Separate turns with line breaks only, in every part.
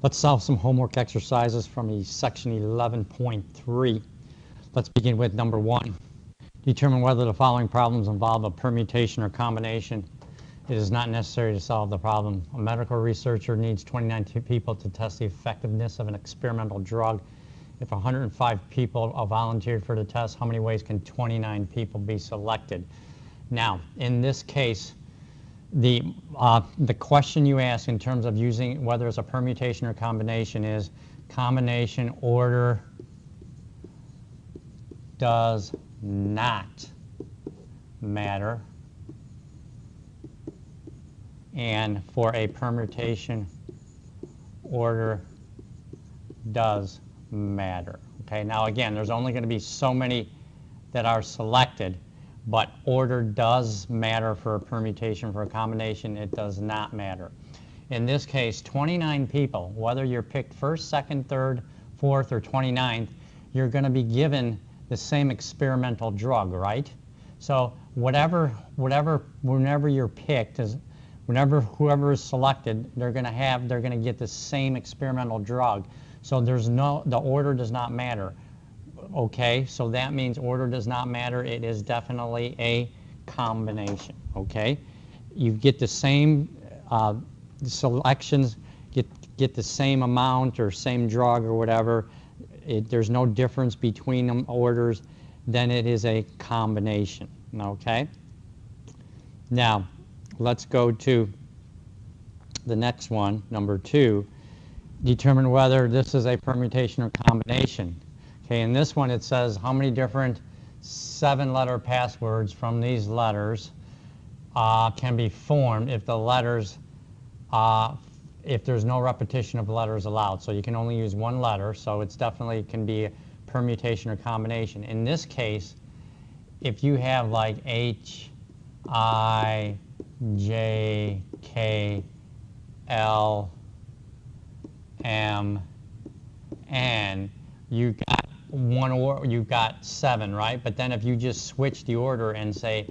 Let's solve some homework exercises from section 11.3. Let's begin with number 1. Determine whether the following problems involve a permutation or combination. It is not necessary to solve the problem. A medical researcher needs 29 people to test the effectiveness of an experimental drug. If 105 people are volunteered for the test, how many ways can 29 people be selected? Now, in this case, the question you ask in terms of using whether it's a permutation or combination is combination order does not matter, and for a permutation order does matter. Okay, now again, there's only going to be so many that are selected, but order does matter for a permutation. For a combination, it does not matter. In this case, 29 people, whether you're picked first, second, third, fourth, or 29th, you're going to be given the same experimental drug, right? So whenever you're picked, whoever is selected, they're going to get the same experimental drug. So the order does not matter. Okay, so that means order does not matter. It is definitely a combination. Okay, you get the same selections, get the same amount or same drug or whatever. There's no difference between them orders. Then it is a combination. Okay. Now, let's go to the next one, number 2. Determine whether this is a permutation or combination. Okay, in this one it says how many different 7-letter passwords from these letters can be formed if the letters, if there's no repetition of letters allowed. So you can only use one letter, so it's definitely can be a permutation or combination. In this case, if you have like H, I, J, K, L, M, N, you got 7, right? But then if you just switch the order and say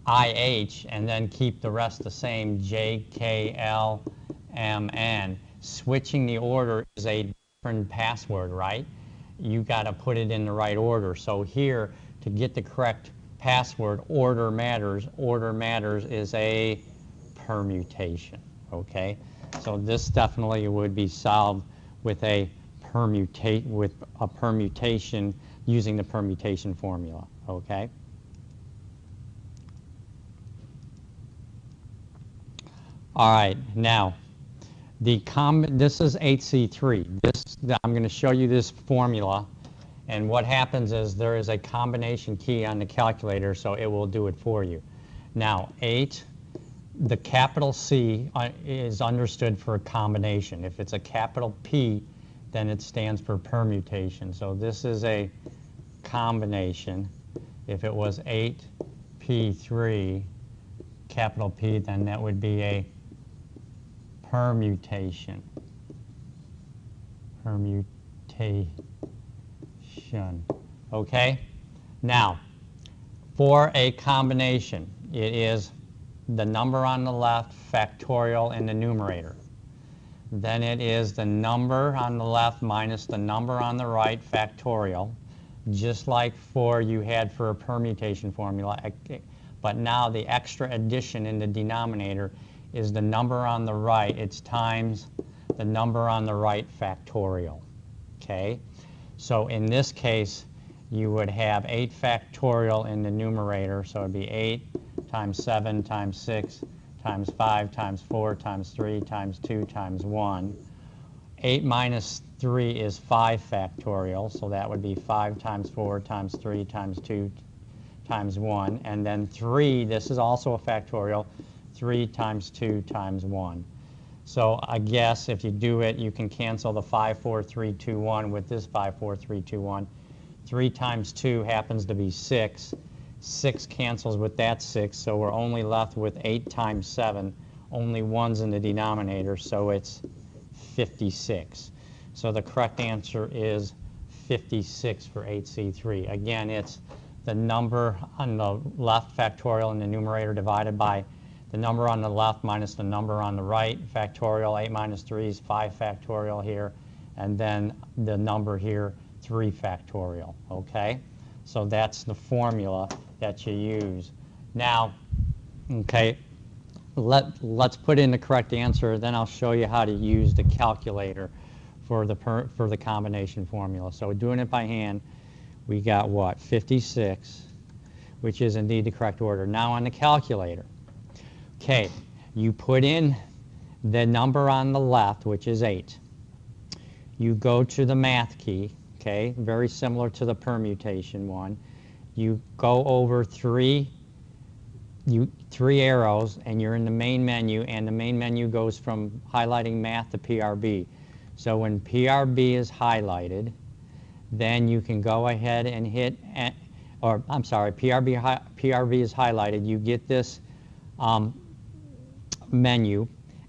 IH and then keep the rest the same, J, K, L, M, N, switching the order is a different password, right? You got to put it in the right order. So here, to get the correct password, order matters. Order matters is a permutation, okay? So this definitely would be solved with a permutation using the permutation formula, okay? All right, now this is 8C3. I'm going to show you this formula, and what happens is there is a combination key on the calculator, so it will do it for you. Now, 8, the capital C is understood for a combination. If it's a capital P, then it stands for permutation. So this is a combination. If it was 8P3, capital P, then that would be a permutation. Permutation. Okay? Now, for a combination, it is the number on the left, factorial in the numerator. Then it is the number on the left minus the number on the right, factorial, just like you had for a permutation formula. But now the extra addition in the denominator is the number on the right. It's times the number on the right, factorial. Okay? So in this case, you would have 8 factorial in the numerator, so it would be 8 times 7 times 6 times 5 times 4 times 3 times 2 times 1. 8 minus 3 is 5 factorial, so that would be 5 times 4 times 3 times 2 times 1. And then 3, this is also a factorial, 3 times 2 times 1. So I guess if you do it, you can cancel the 5, 4, 3, 2, 1 with this 5, 4, 3, 2, 1. 3 times 2 happens to be 6. 6 cancels with that 6, so we're only left with 8 times 7. Only 1's in the denominator, so it's 56. So the correct answer is 56 for 8C3. Again, it's the number on the left factorial in the numerator divided by the number on the left minus the number on the right, factorial. 8 minus 3 is 5 factorial here, and then the number here, 3 factorial, okay? So that's the formula that you use. Now, okay, let's put in the correct answer, then I'll show you how to use the calculator for the combination formula. So doing it by hand, we got what? 56, which is indeed the correct order. Now on the calculator, okay, you put in the number on the left, which is 8. You go to the math key, okay, very similar to the permutation one. You go over three arrows, and you're in the main menu, and the main menu goes from highlighting math to PRB. So when PRB is highlighted, then you can go ahead and hit, or I'm sorry, PRB is highlighted. You get this menu.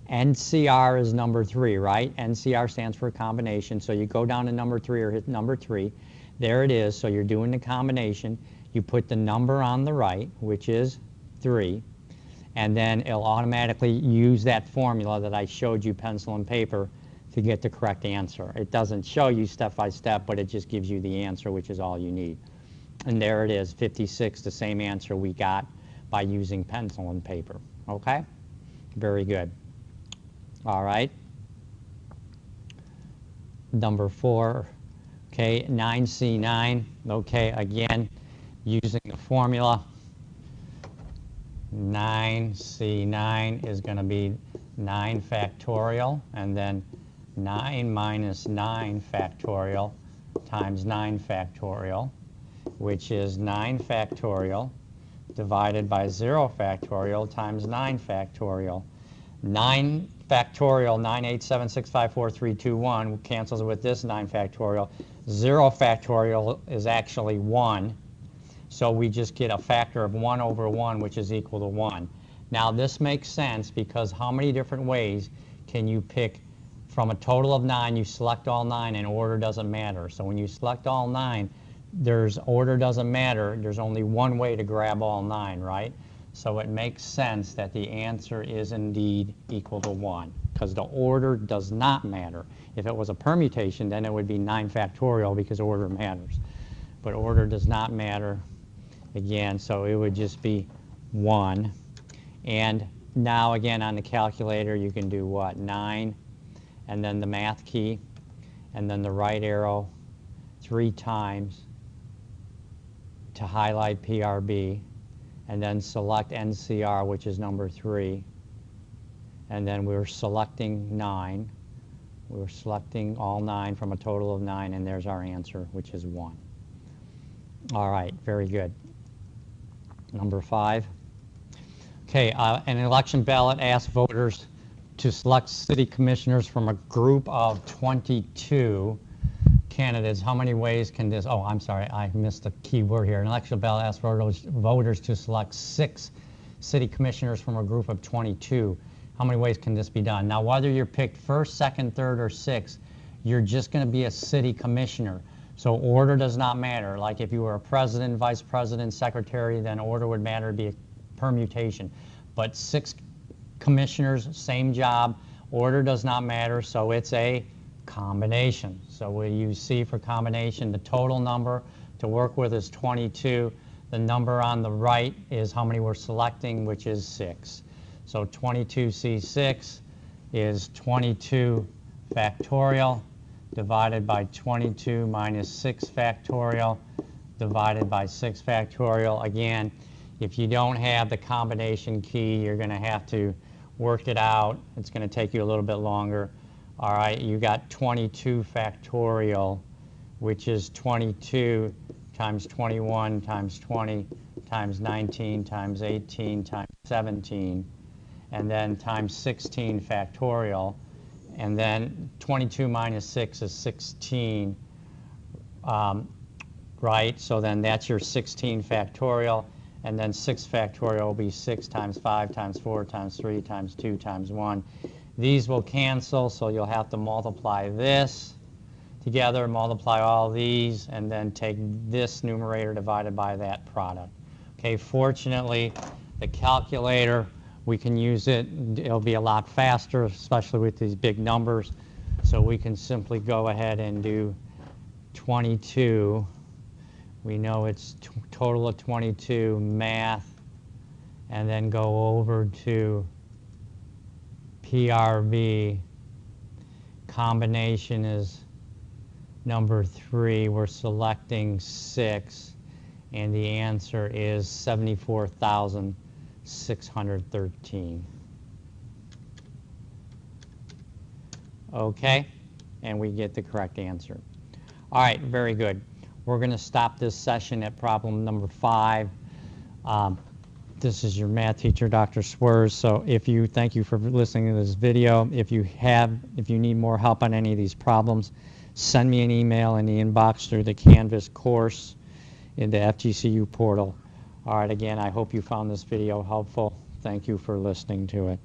NCR is number 3, right? NCR stands for combination. So you go down to number 3 or hit number 3. There it is. So you're doing the combination. You put the number on the right, which is 3, and then it'll automatically use that formula that I showed you, pencil and paper, to get the correct answer. It doesn't show you step by step, but it just gives you the answer, which is all you need. And there it is, 56, the same answer we got by using pencil and paper. Okay? Very good. All right. Number 4, okay, 9C9. Okay, again, using the formula, 9C9 is going to be 9 factorial, and then 9 minus 9 factorial times 9 factorial, which is 9 factorial divided by 0 factorial times 9 factorial. 9 factorial, 9, 8, 7, 6, 5, 4, 3, 2, 1, cancels with this 9 factorial. 0 factorial is actually 1. So we just get a factor of 1 over 1, which is equal to 1. Now this makes sense because how many different ways can you pick from a total of 9? You select all 9 and order doesn't matter. So when you select all 9, order doesn't matter. There's only one way to grab all 9, right? So it makes sense that the answer is indeed equal to 1 because the order does not matter. If it was a permutation, then it would be 9 factorial because order matters. But order does not matter. Again, so it would just be 1. And now again on the calculator you can do what? 9, and then the math key, and then the right arrow 3 times to highlight PRB, and then select NCR, which is number 3, and then we're selecting 9. We're selecting all 9 from a total of 9, and there's our answer, which is 1. All right, very good. Number 5. Okay, an election ballot asks voters to select city commissioners from a group of 22 candidates. How many ways can this, oh, I'm sorry, I missed a key word here. An election ballot asks voters to select 6 city commissioners from a group of 22. How many ways can this be done? Now, whether you're picked first, second, third, or sixth, you're just going to be a city commissioner. So order does not matter. Like if you were a president, vice president, secretary, then order would matter, it'd be a permutation. But 6 commissioners, same job, order does not matter, so it's a combination. So we use C for combination. The total number to work with is 22. The number on the right is how many we're selecting, which is 6. So 22C6 is 22 factorial divided by 22 minus 6 factorial divided by 6 factorial. Again, if you don't have the combination key, you're going to have to work it out. It's going to take you a little bit longer. All right, you got 22 factorial, which is 22 times 21 times 20 times 19 times 18 times 17, and then times 16 factorial. And then 22 minus 6 is 16, right? So then that's your 16 factorial. And then 6 factorial will be 6 times 5 times 4 times 3 times 2 times 1. These will cancel, so you'll have to multiply this together, multiply all these, and then take this numerator divided by that product. Okay, fortunately, the calculator we can use it. It'll be a lot faster, especially with these big numbers. So we can simply go ahead and do 22. We know it's total of 22, math, and then go over to PRV. Combination is number 3. We're selecting 6, and the answer is 74,613. Okay, and we get the correct answer. All right, very good. We're going to stop this session at problem number 5. This is your math teacher, Dr. Swears. So thank you for listening to this video. If you need more help on any of these problems, send me an email in the inbox through the Canvas course in the FGCU portal. All right, again, I hope you found this video helpful. Thank you for listening to it.